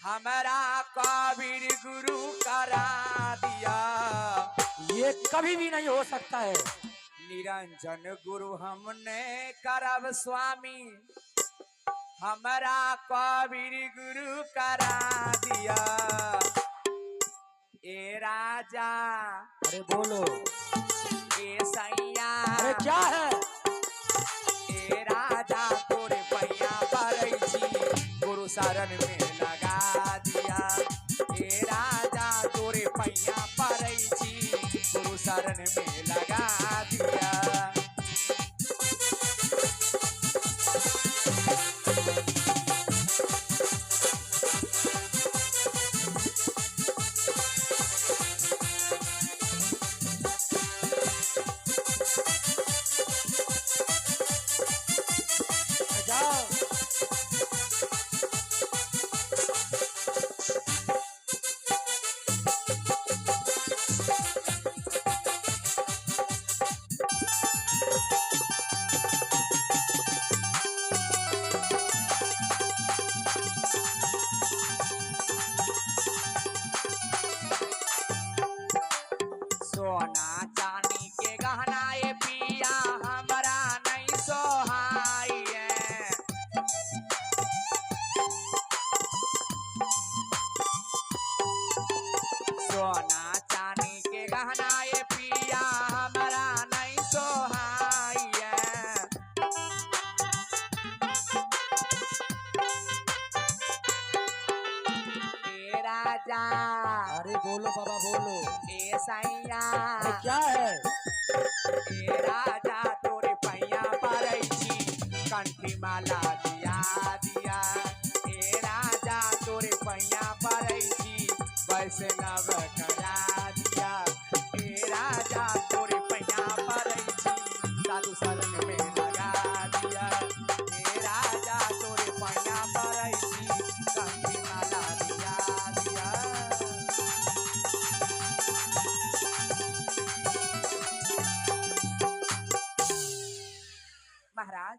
हमारा कबीर गुरु करा दिया। ये कभी भी नहीं हो सकता है। निरंजन गुरु हमने करब स्वामी, हमारा कबीर गुरु करा दिया। ए राजा, अरे बोलो। ए सैया, अरे क्या है? ए राजा तोरे पैया पड़ै छी, गुरु शरण में लगा दिया। ए राजा तोरे पैया पड़ै छी, गुरु शरण में लगा दिया। जाओ। सोना चांदी के गहना ये पिया हमारा नहीं सोहाई है। सोना चांदी के गहना ये पिया हमारा नहीं सोहाई है। ए राजा, अरे बोलो बाबा बोलो। ए सैया, अरे क्या है? ए राजा तोरे पैया पड़ै छी, कंठी माला दिया दिया। ए राजा तोरे पैया पड़ै छी, वैष्णव करा दिया। ए राजा तोरे पैया पड़ै छी, साधु शरण में लगा दिया। ए राजा तोरे पैया पड़ै छी, कंठी माला दिया दिया। महाराज,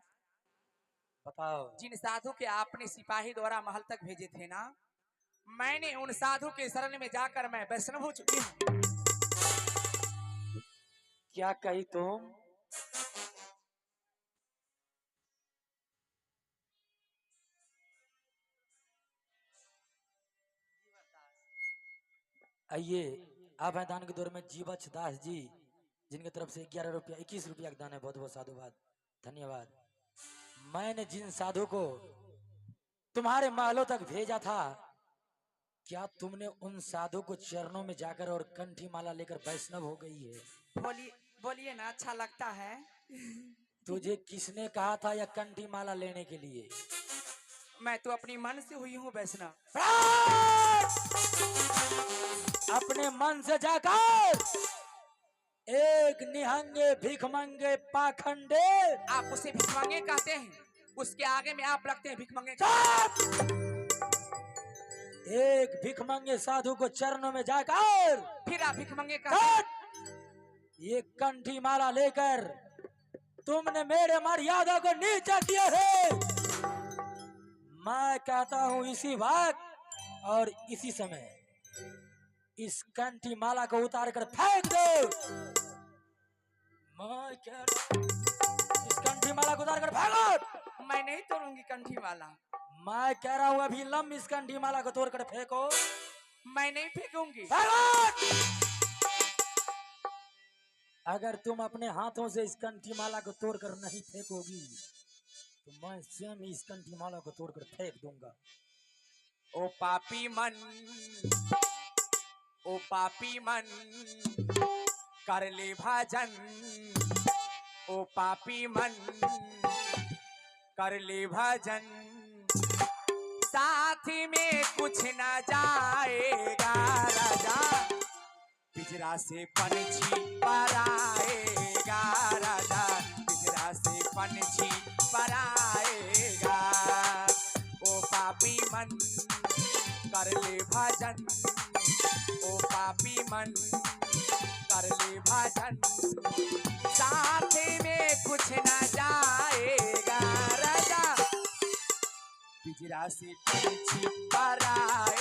बताओ। जिन साधु के आपने सिपाही द्वारा महल तक भेजे थे ना, मैंने उन साधु के शरण में जाकर मैं वैष्णव हो चुकी हूँ। क्या कही तुम? आइए, आप हैं दान के दौर में जीवछ दास जी, जिनकी तरफ से 11 रुपया 21 रुपया का दान है। बहुत बहुत साधुवाद, धन्यवाद। मैंने जिन साधु को तुम्हारे महलों तक भेजा था, क्या तुमने उन साधु को चरणों में जाकर और कंठी माला लेकर वैष्णव हो गई है? बोलिए बोलिए ना, अच्छा लगता है। तुझे किसने कहा था यह कंठी माला लेने के लिए? मैं तो अपनी मन से हुई हूँ वैष्णव। अपने मन से जाकर एक निहंगे भिखमंगे पाखंडे, आप उसे भिखमंगे कहते हैं, उसके आगे में आप लगते हैं भिखमंगे। एक भिखमंगे साधु को चरणों में जाकर फिर आप भिखमंगे कहते हैं। ये कंठी माला लेकर तुमने मेरे मर्यादा को नीचा किया है। मैं कहता हूँ इसी वक्त और इसी समय इस कंठी माला को उतार कर फेंक दो। मैं कह रहा हूं, इस कंठी माला को उतार कर फेंको। मैं नहीं तोड़ूंगी कंठी माला। मैं कह रहा हूँ अभी लम इस कंठी माला को तोड़ कर फेंको। मैं नहीं फेंकूंगी। अगर तुम अपने हाथों से इस कंठी माला को तोड़कर नहीं फेंकोगी तो मैं स्वयं इस कंठी माला को तोड़कर फेंक दूंगा। ओ पापी मन, ओ पापी मन, कर ले भजन। ओ पापी मन, कर ले भजन। साथी में कुछ न जाएगा राजा, पिंजरा से पंछी पर आएगा राजा, पिंजरा से पंछी पर आएगा। ओ पापी मन, कर ले भजन। ओ पापी मन, कर ले भजन। साथ में कुछ न जाएगा राजा, पिंजरा से पंछी पर आएगा।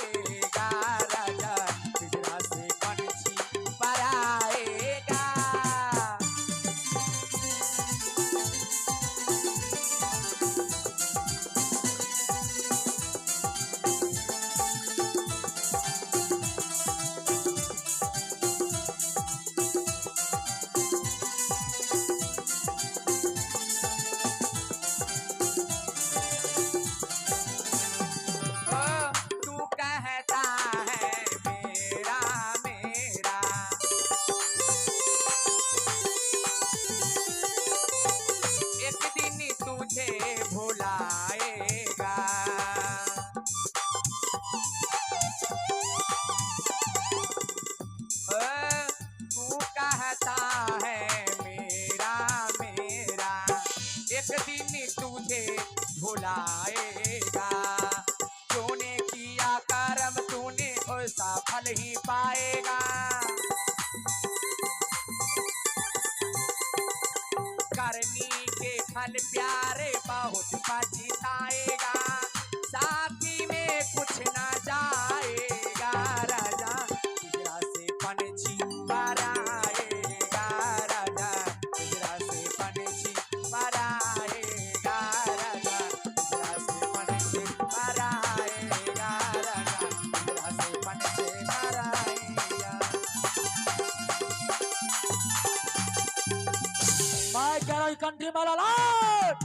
ये कंठी माला लौट।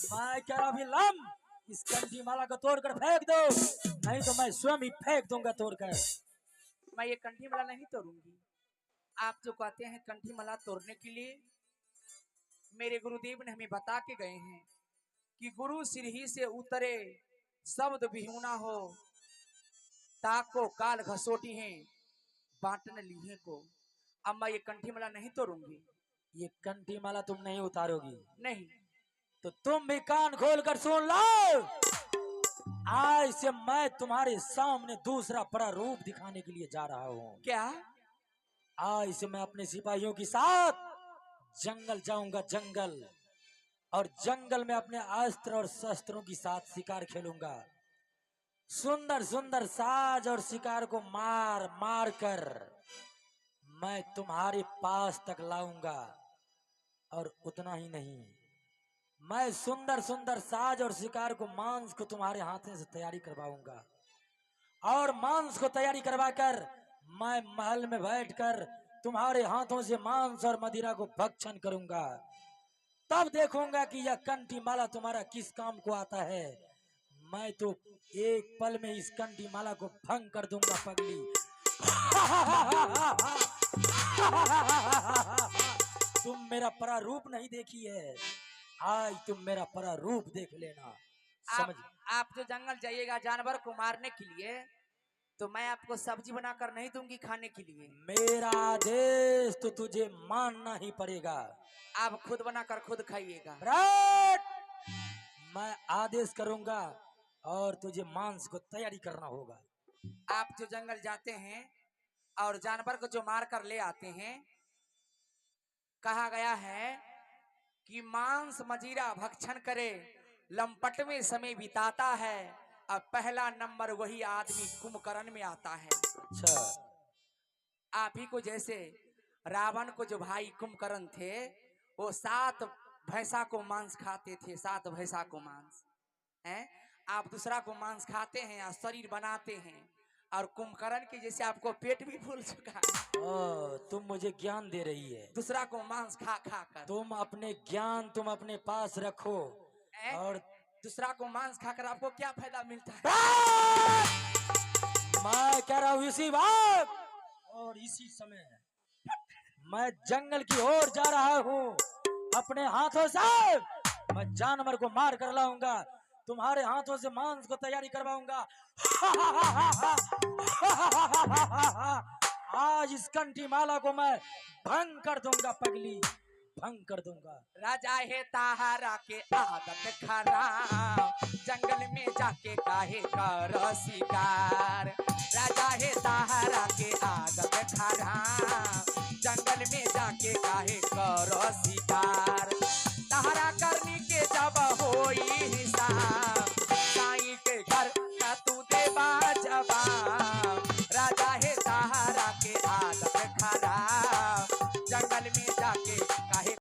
मैं कह रहा अभी लम, इस कंठी माला को तोड़कर फेंक दो, नहीं तो मैं स्वयं ही फेंक दूंगा तोड़कर। मैं ये कंठी माला नहीं तोड़ूंगी। आप जो कहते हैं कंठी माला तोड़ने के लिए, मेरे गुरुदेव ने हमें बता के गए हैं कि गुरु सिर ही से उतरे शब्द बिहुना हो, ताको काल घसोटी है बांटन लीहे को। अब मैं ये कंठी माला नहीं तोड़ूंगी। ये कंठी माला तुम नहीं उतारोगी? नहीं। तो तुम भी कान खोलकर सुन लो। आज से मैं तुम्हारे सामने दूसरा बड़ा रूप दिखाने के लिए जा रहा हूँ। क्या? आज से मैं अपने सिपाहियों के साथ जंगल जाऊंगा, जंगल, और जंगल में अपने अस्त्र और शस्त्रों के साथ शिकार खेलूंगा। सुंदर सुंदर साज और शिकार को मार मार कर मैं तुम्हारे पास तक लाऊंगा। और उतना ही नहीं, मैं सुंदर सुंदर साज और शिकार को, मांस को तुम्हारे हाथों से तैयारी करवाऊंगा। और मांस को तैयारी करवाकर मैं महल में बैठकर तुम्हारे हाथों से मांस और मदिरा को भक्षण करूंगा। तब देखूंगा कि यह कंठी माला तुम्हारा किस काम को आता है। मैं तो एक पल में इस कंठी माला को भंग कर दूंगा पगली। तुम मेरा प्रारूप नहीं देखी है, आज तुम मेरा प्रारूप देख लेना। समझ? आप जो जंगल जाइएगा जानवर को मारने के लिए, तो मैं आपको सब्जी बनाकर नहीं दूंगी खाने के लिए। मेरा आदेश तो तुझे मानना ही पड़ेगा। आप खुद बनाकर खुद खाइएगा। मैं आदेश करूंगा और तुझे मांस को तैयारी करना होगा। आप जो जंगल जाते हैं और जानवर को जो मार कर ले आते हैं, कहा गया है कि मांस मजीरा भक्षण करे लंपट में समय बिताता है, अब पहला नंबर वही आदमी कुंभकर्ण में आता है। अच्छा। आप ही को जैसे रावण को जो भाई कुंभकर्ण थे, वो 7 भैंसा को मांस खाते थे, 7 भैंसा को मांस है। आप दूसरा को मांस खाते हैं और शरीर बनाते हैं, और कुंभकर्ण के जैसे आपको पेट भी फूल चुका है। तुम मुझे ज्ञान दे रही है, दूसरा को मांस खा खा कर। तुम अपने ज्ञान तुम अपने पास रखो। और दूसरा को मांस खाकर आपको क्या फायदा मिलता है? मैं कह रहा हूँ इसी बात और इसी समय मैं जंगल की ओर जा रहा हूँ। अपने हाथों से मैं जानवर को मार कर लाऊंगा, तुम्हारे हाथों से मांस को तैयारी करवाऊंगा। आज इस कंठी माला को मैं भंग कर दूंगा पगली, भंग कर दूंगा। राजा है ताहारा के आदत खराब, जंगल में जाके काहे कर शिकार। राजा है ताहारा के आदत खराब, जंगल में जाके काहे कर शिकार। ताहारा करने के जब होई हिसाब,